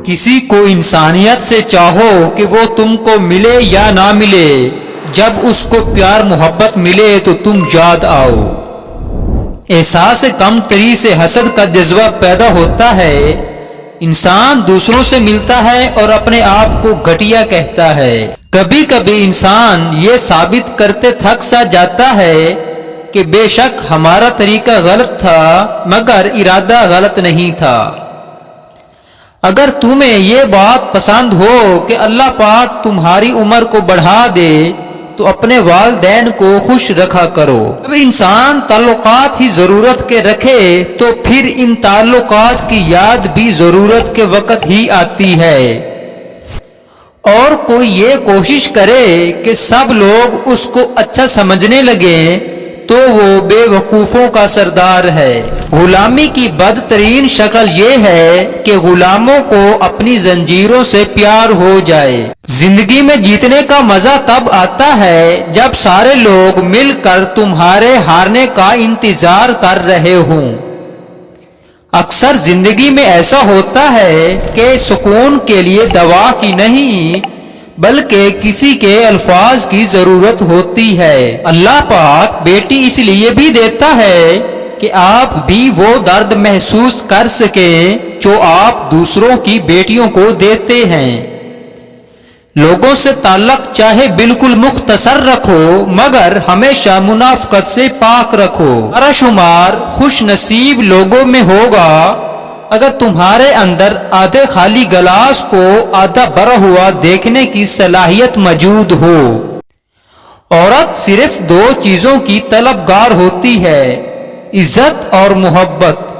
کسی کو انسانیت سے چاہو کہ وہ تم کو ملے یا نہ ملے، جب اس کو پیار محبت ملے تو تم یاد آؤ۔ احساس کم تری سے حسد کا جذبہ پیدا ہوتا ہے۔ انسان دوسروں سے ملتا ہے اور اپنے آپ کو گھٹیا کہتا ہے۔ کبھی کبھی انسان یہ ثابت کرتے تھک سا جاتا ہے کہ بے شک ہمارا طریقہ غلط تھا مگر ارادہ غلط نہیں تھا۔ اگر تمہیں یہ بات پسند ہو کہ اللہ پاک تمہاری عمر کو بڑھا دے تو اپنے والدین کو خوش رکھا کرو۔ جب انسان تعلقات ہی ضرورت کے رکھے تو پھر ان تعلقات کی یاد بھی ضرورت کے وقت ہی آتی ہے۔ اور کوئی یہ کوشش کرے کہ سب لوگ اس کو اچھا سمجھنے لگیں تو وہ بے وقوفوں کا سردار ہے۔ غلامی کی بدترین شکل یہ ہے کہ غلاموں کو اپنی زنجیروں سے پیار ہو جائے۔ زندگی میں جیتنے کا مزہ تب آتا ہے جب سارے لوگ مل کر تمہارے ہارنے کا انتظار کر رہے ہوں۔ اکثر زندگی میں ایسا ہوتا ہے کہ سکون کے لیے دوا کی نہیں بلکہ کسی کے الفاظ کی ضرورت ہوتی ہے۔ اللہ پاک بیٹی اس لیے بھی دیتا ہے کہ آپ بھی وہ درد محسوس کر سکیں جو آپ دوسروں کی بیٹیوں کو دیتے ہیں۔ لوگوں سے تعلق چاہے بالکل مختصر رکھو مگر ہمیشہ منافقت سے پاک رکھو۔ ہمارا شمار خوش نصیب لوگوں میں ہوگا اگر تمہارے اندر آدھے خالی گلاس کو آدھا بھرا ہوا دیکھنے کی صلاحیت موجود ہو۔ عورت صرف دو چیزوں کی طلبگار ہوتی ہے، عزت اور محبت۔